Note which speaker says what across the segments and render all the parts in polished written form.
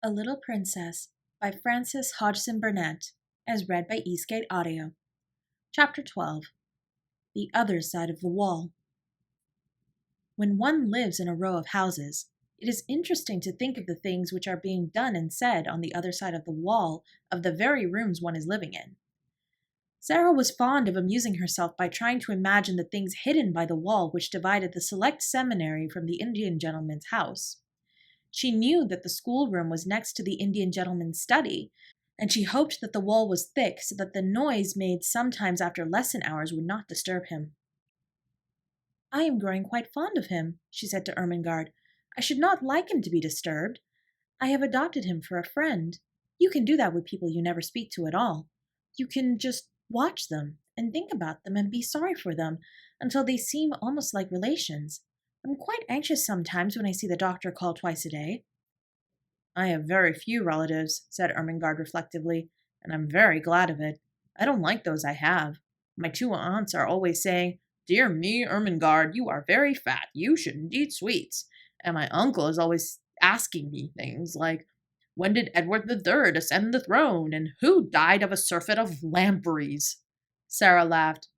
Speaker 1: A Little Princess by Frances Hodgson Burnett, as read by Eastgate Audio. Chapter 12. The Other Side of the Wall. When one lives in a row of houses, it is interesting to think of the things which are being done and said on the other side of the wall of the very rooms one is living in. Sarah was fond of amusing herself by trying to imagine the things hidden by the wall which divided the select seminary from the Indian gentleman's house. She knew that the schoolroom was next to the Indian gentleman's study, and she hoped that the wall was thick so that the noise made sometimes after lesson hours would not disturb him. "I am growing quite fond of him," she said to Ermengarde. "I should not like him to be disturbed. I have adopted him for a friend. You can do that with people you never speak to at all. You can just watch them and think about them and be sorry for them until they seem almost like relations. I'm quite anxious sometimes when I see the doctor call twice a day." "I have very few relatives," said Ermengarde reflectively, "and I'm very glad of it. I don't like those I have. My two aunts are always saying, 'Dear me, Ermengarde, you are very fat. You shouldn't eat sweets.' And my uncle is always asking me things like, 'When did Edward III ascend the throne? And who died of a surfeit of lampreys?'" Sarah laughed.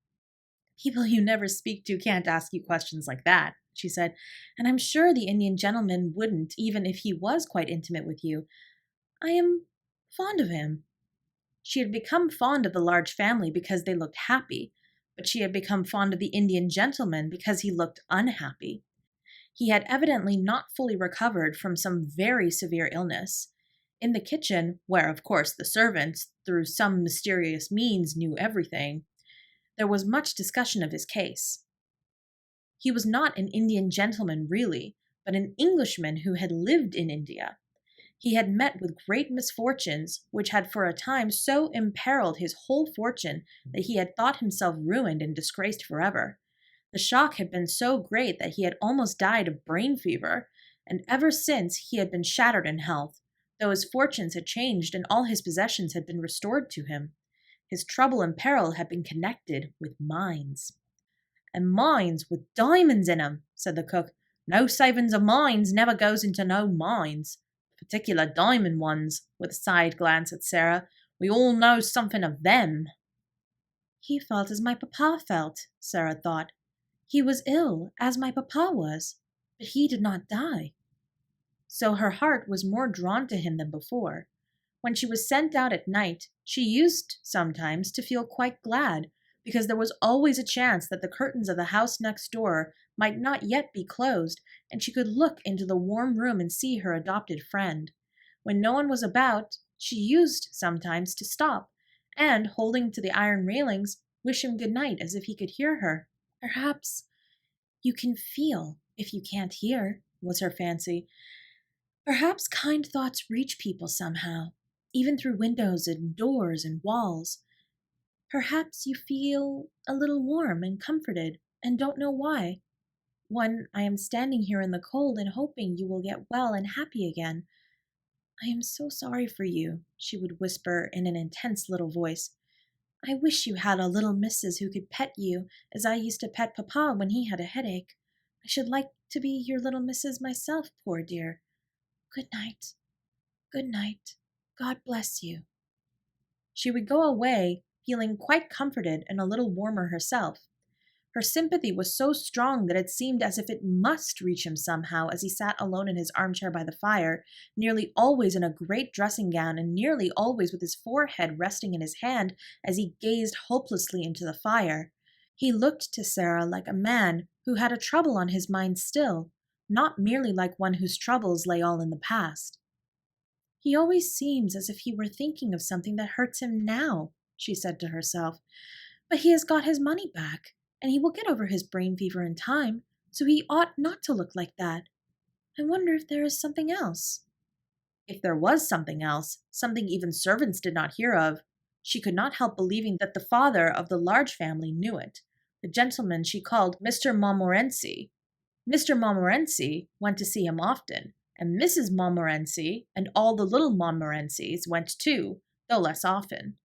Speaker 1: "People you never speak to can't ask you questions like that," she said, "and I'm sure the Indian gentleman wouldn't, even if he was quite intimate with you. I am fond of him." She had become fond of the large family because they looked happy, but she had become fond of the Indian gentleman because he looked unhappy. He had evidently not fully recovered from some very severe illness. In the kitchen, where, of course, the servants, through some mysterious means, knew everything, there was much discussion of his case. He was not an Indian gentleman really, but an Englishman who had lived in India. He had met with great misfortunes, which had for a time so imperiled his whole fortune that he had thought himself ruined and disgraced forever. The shock had been so great that he had almost died of brain fever, and ever since he had been shattered in health, though his fortunes had changed and all his possessions had been restored to him. His trouble and peril had been connected with mines. "And mines with diamonds in 'em," said the cook. "No savings of mines never goes into no mines. Particular diamond ones," with a side glance at Sarah. "We all know something of them." "He felt as my papa felt," Sarah thought. "He was ill, as my papa was, but he did not die." So her heart was more drawn to him than before. When she was sent out at night, she used sometimes to feel quite glad, because there was always a chance that the curtains of the house next door might not yet be closed, and she could look into the warm room and see her adopted friend. When no one was about, she used sometimes to stop, and, holding to the iron railings, wish him good night as if he could hear her. "Perhaps you can feel, if you can't hear," was her fancy. "Perhaps kind thoughts reach people somehow, even through windows and doors and walls. Perhaps you feel a little warm and comforted, and don't know why. When I am standing here in the cold and hoping you will get well and happy again. I am so sorry for you," she would whisper in an intense little voice. "I wish you had a little missus who could pet you as I used to pet papa when he had a headache. I should like to be your little missus myself, poor dear. Good night. Good night. God bless you." She would go away, feeling quite comforted and a little warmer herself. Her sympathy was so strong that it seemed as if it must reach him somehow as he sat alone in his armchair by the fire, nearly always in a great dressing gown and nearly always with his forehead resting in his hand as he gazed hopelessly into the fire. He looked to Sarah like a man who had a trouble on his mind still, not merely like one whose troubles lay all in the past. "He always seems as if he were thinking of something that hurts him now," she said to herself. "But he has got his money back, and he will get over his brain fever in time, so he ought not to look like that. I wonder if there is something else." If there was something else, something even servants did not hear of, she could not help believing that the father of the large family knew it, the gentleman she called Mr. Montmorency. Mr. Montmorency went to see him often, and Mrs. Montmorency and all the little Montmorencys went too, though less often.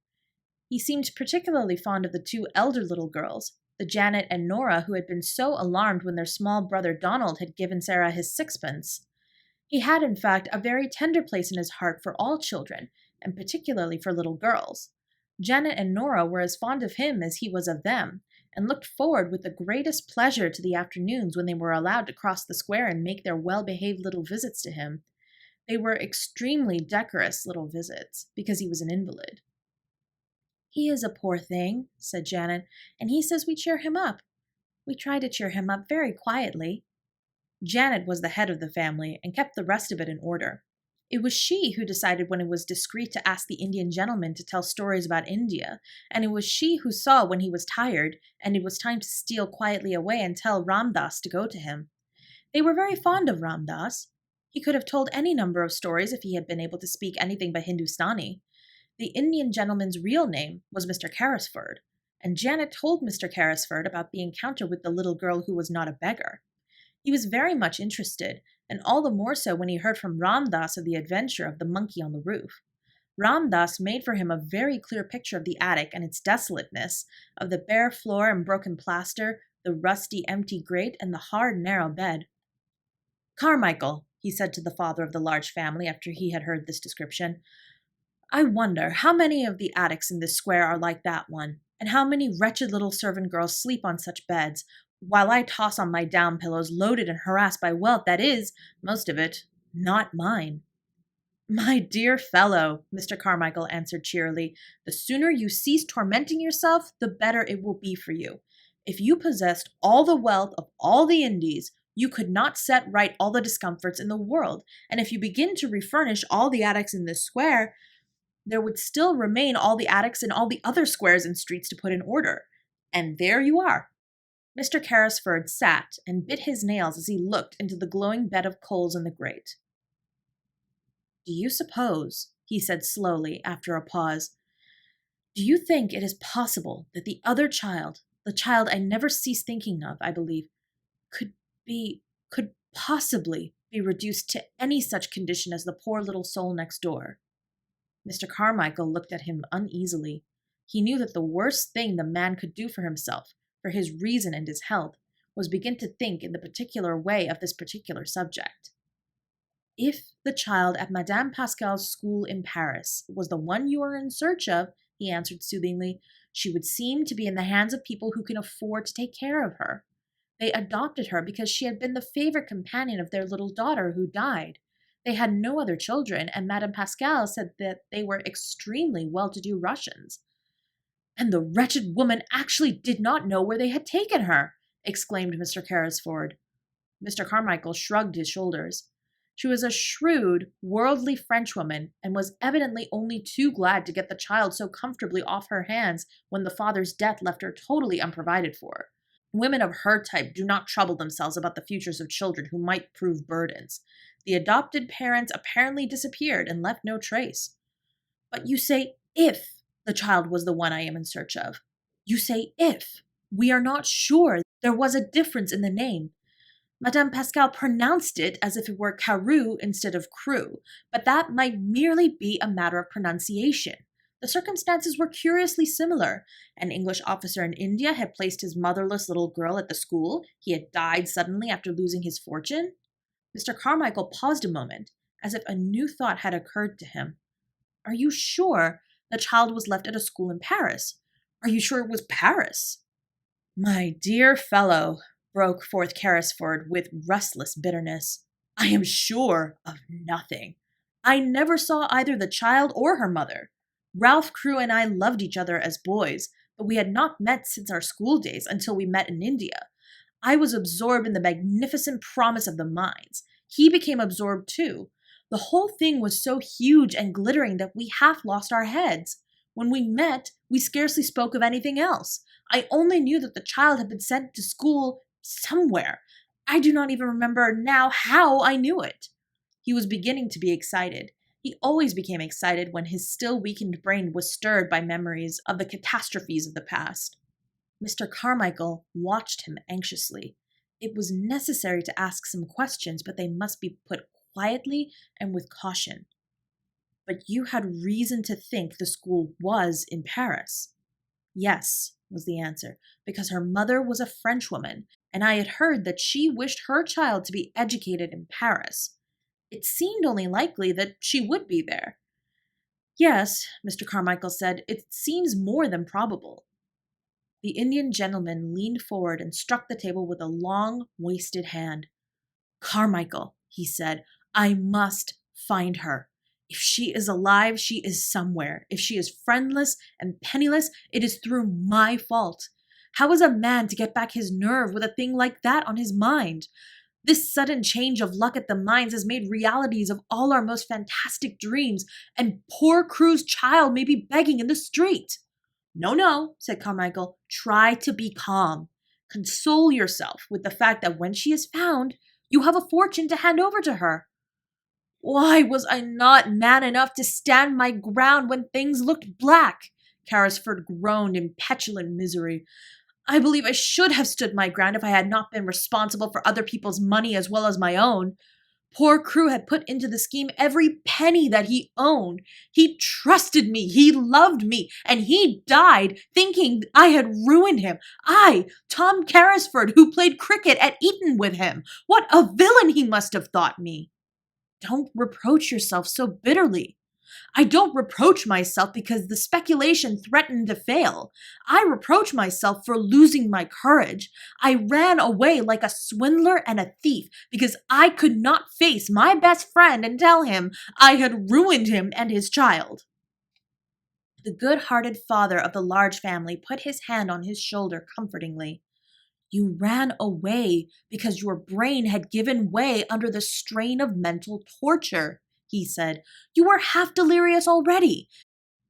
Speaker 1: He seemed particularly fond of the two elder little girls, the Janet and Nora who had been so alarmed when their small brother Donald had given Sarah his sixpence. He had, in fact, a very tender place in his heart for all children, and particularly for little girls. Janet and Nora were as fond of him as he was of them, and looked forward with the greatest pleasure to the afternoons when they were allowed to cross the square and make their well-behaved little visits to him. They were extremely decorous little visits, because he was an invalid. "He is a poor thing," said Janet, "and he says we cheer him up. We try to cheer him up very quietly." Janet was the head of the family and kept the rest of it in order. It was she who decided when it was discreet to ask the Indian gentleman to tell stories about India, and it was she who saw when he was tired and it was time to steal quietly away and tell Ram Das to go to him. They were very fond of Ram Das. He could have told any number of stories if he had been able to speak anything but Hindustani. The Indian gentleman's real name was Mr. Carrisford, and Janet told Mr. Carrisford about the encounter with the little girl who was not a beggar. He was very much interested, and all the more so when he heard from Ram Das of the adventure of the monkey on the roof. Ram Das made for him a very clear picture of the attic and its desolateness, of the bare floor and broken plaster, the rusty, empty grate, and the hard, narrow bed. "Carmichael," he said to the father of the large family after he had heard this description, "I wonder how many of the attics in this square are like that one, and how many wretched little servant girls sleep on such beds, while I toss on my down pillows loaded and harassed by wealth that is, most of it, not mine." "My dear fellow," Mr. Carmichael answered cheerily, "the sooner you cease tormenting yourself, the better it will be for you. If you possessed all the wealth of all the Indies, you could not set right all the discomforts in the world, and if you begin to refurnish all the attics in this square, there would still remain all the attics in all the other squares and streets to put in order. And there you are." Mr. Carrisford sat and bit his nails as he looked into the glowing bed of coals in the grate. "Do you suppose," he said slowly after a pause, "do you think it is possible that the other child, the child I never cease thinking of, I believe, could possibly be reduced to any such condition as the poor little soul next door?" Mr. Carmichael looked at him uneasily. He knew that the worst thing the man could do for himself, for his reason and his health, was begin to think in the particular way of this particular subject. "If the child at Madame Pascal's school in Paris was the one you are in search of," he answered soothingly, "she would seem to be in the hands of people who can afford to take care of her. They adopted her because she had been the favorite companion of their little daughter who died. They had no other children, and Madame Pascal said that they were extremely well-to-do Russians." "And the wretched woman actually did not know where they had taken her!" exclaimed Mr. Carrisford. Mr. Carmichael shrugged his shoulders. She was a shrewd, worldly Frenchwoman, and was evidently only too glad to get the child so comfortably off her hands when the father's death left her totally unprovided for. Women of her type do not trouble themselves about the futures of children who might prove burdens. The adopted parents apparently disappeared and left no trace. But you say if the child was the one I am in search of. You say if. We are not sure. There was a difference in the name. Madame Pascal pronounced it as if it were Carew instead of Crew, but that might merely be a matter of pronunciation. The circumstances were curiously similar. An English officer in India had placed his motherless little girl at the school. He had died suddenly after losing his fortune. Mr. Carmichael paused a moment, as if a new thought had occurred to him. "Are you sure the child was left at a school in Paris? Are you sure it was Paris?" "My dear fellow," broke forth Carrisford with restless bitterness, "I am sure of nothing. I never saw either the child or her mother. Ralph Crewe and I loved each other as boys, but we had not met since our school days until we met in India. I was absorbed in the magnificent promise of the mines. He became absorbed too. The whole thing was so huge and glittering that we half lost our heads. When we met, we scarcely spoke of anything else. I only knew that the child had been sent to school somewhere. I do not even remember now how I knew it." He was beginning to be excited. He always became excited when his still weakened brain was stirred by memories of the catastrophes of the past. Mr. Carmichael watched him anxiously. It was necessary to ask some questions, but they must be put quietly and with caution. "But you had reason to think the school was in Paris?" "Yes," was the answer, "because her mother was a Frenchwoman, and I had heard that she wished her child to be educated in Paris. It seemed only likely that she would be there. Yes, Mr. Carmichael said, it seems more than probable. The Indian gentleman leaned forward and struck the table with a long, wasted hand. Carmichael, he said, I must find her. If she is alive, she is somewhere. If she is friendless and penniless, it is through my fault. How is a man to get back his nerve with a thing like that on his mind? This sudden change of luck at the mines has made realities of all our most fantastic dreams, and poor Crewe's child may be begging in the street. No, said Carmichael. Try to be calm. Console yourself with the fact that when she is found, you have a fortune to hand over to her. Why was I not man enough to stand my ground when things looked black? Carrisford groaned in petulant misery. I believe I should have stood my ground if I had not been responsible for other people's money as well as my own. Poor Crewe had put into the scheme every penny that he owned. He trusted me, he loved me, and he died thinking I had ruined him. I, Tom Carrisford, who played cricket at Eton with him. What a villain he must have thought me. Don't reproach yourself so bitterly. I don't reproach myself because the speculation threatened to fail. I reproach myself for losing my courage. I ran away like a swindler and a thief because I could not face my best friend and tell him I had ruined him and his child. The good-hearted father of the large family put his hand on his shoulder comfortingly. You ran away because your brain had given way under the strain of mental torture, he said. You were half delirious already.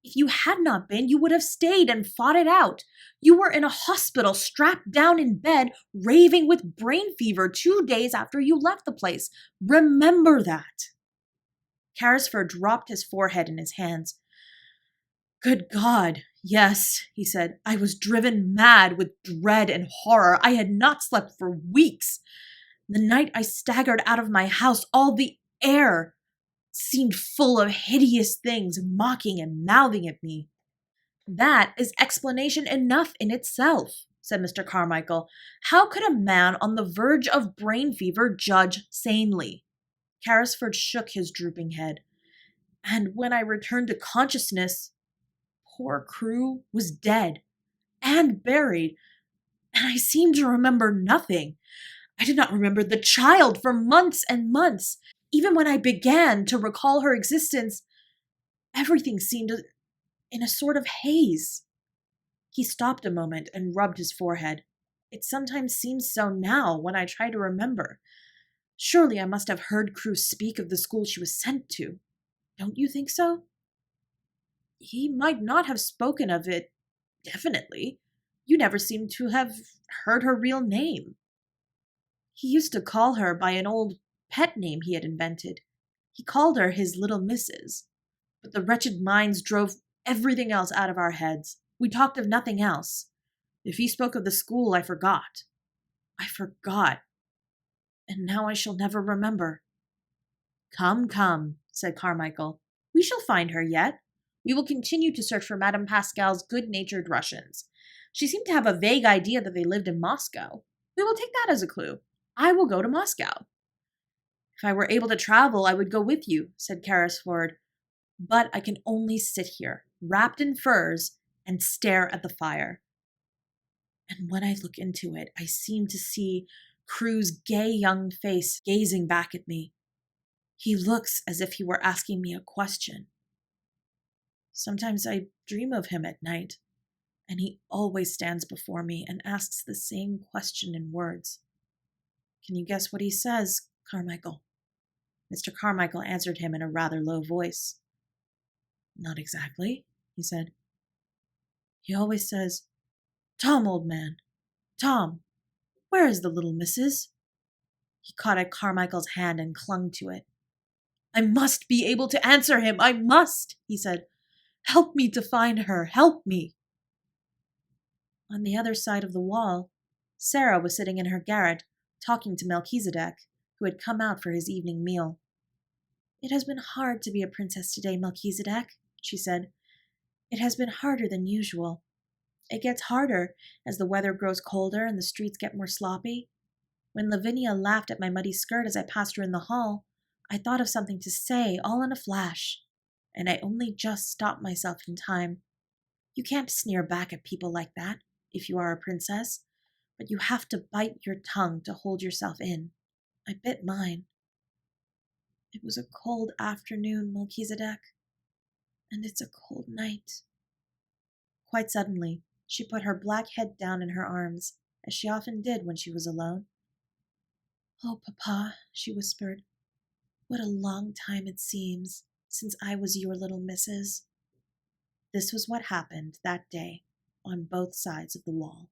Speaker 1: If you had not been, you would have stayed and fought it out. You were in a hospital, strapped down in bed, raving with brain fever 2 days after you left the place. Remember that. Carrisford dropped his forehead in his hands. Good God, yes, he said. I was driven mad with dread and horror. I had not slept for weeks. The night I staggered out of my house, all the air seemed full of hideous things mocking and mouthing at me. That is explanation enough in itself, said Mr. Carmichael. How could a man on the verge of brain fever judge sanely? Carrisford shook his drooping head. And when I returned to consciousness, poor Crewe was dead and buried, and I seemed to remember nothing. I did not remember the child for months and months. Even when I began to recall her existence, everything seemed in a sort of haze. He stopped a moment and rubbed his forehead. It sometimes seems so now when I try to remember. Surely I must have heard Crewe speak of the school she was sent to. Don't you think so? He might not have spoken of it definitely. You never seem to have heard her real name. He used to call her by an old pet name he had invented. He called her his little missus. But the wretched minds drove everything else out of our heads. We talked of nothing else. If he spoke of the school, I forgot. And now I shall never remember. Come, said Carmichael. We shall find her yet. We will continue to search for Madame Pascal's good-natured Russians. She seemed to have a vague idea that they lived in Moscow. We will take that as a clue. I will go to Moscow. If I were able to travel, I would go with you, said Carrisford. But I can only sit here, wrapped in furs, and stare at the fire. And when I look into it, I seem to see Crewe's gay young face gazing back at me. He looks as if he were asking me a question. Sometimes I dream of him at night, and he always stands before me and asks the same question in words. Can you guess what he says, Carmichael? Mr. Carmichael answered him in a rather low voice. Not exactly, he said. He always says, Tom, old man, Tom, where is the little missus? He caught at Carmichael's hand and clung to it. I must be able to answer him, I must, he said. Help me to find her, help me. On the other side of the wall, Sarah was sitting in her garret, talking to Melchizedek, who had come out for his evening meal. It has been hard to be a princess today, Melchizedek, she said. It has been harder than usual. It gets harder as the weather grows colder and the streets get more sloppy. When Lavinia laughed at my muddy skirt as I passed her in the hall, I thought of something to say all in a flash, and I only just stopped myself in time. You can't sneer back at people like that, if you are a princess, but you have to bite your tongue to hold yourself in. I bit mine. It was a cold afternoon, Melchizedek, and it's a cold night. Quite suddenly, she put her black head down in her arms, as she often did when she was alone. "Oh, Papa," she whispered, "what a long time it seems since I was your little missus." This was what happened that day on both sides of the wall.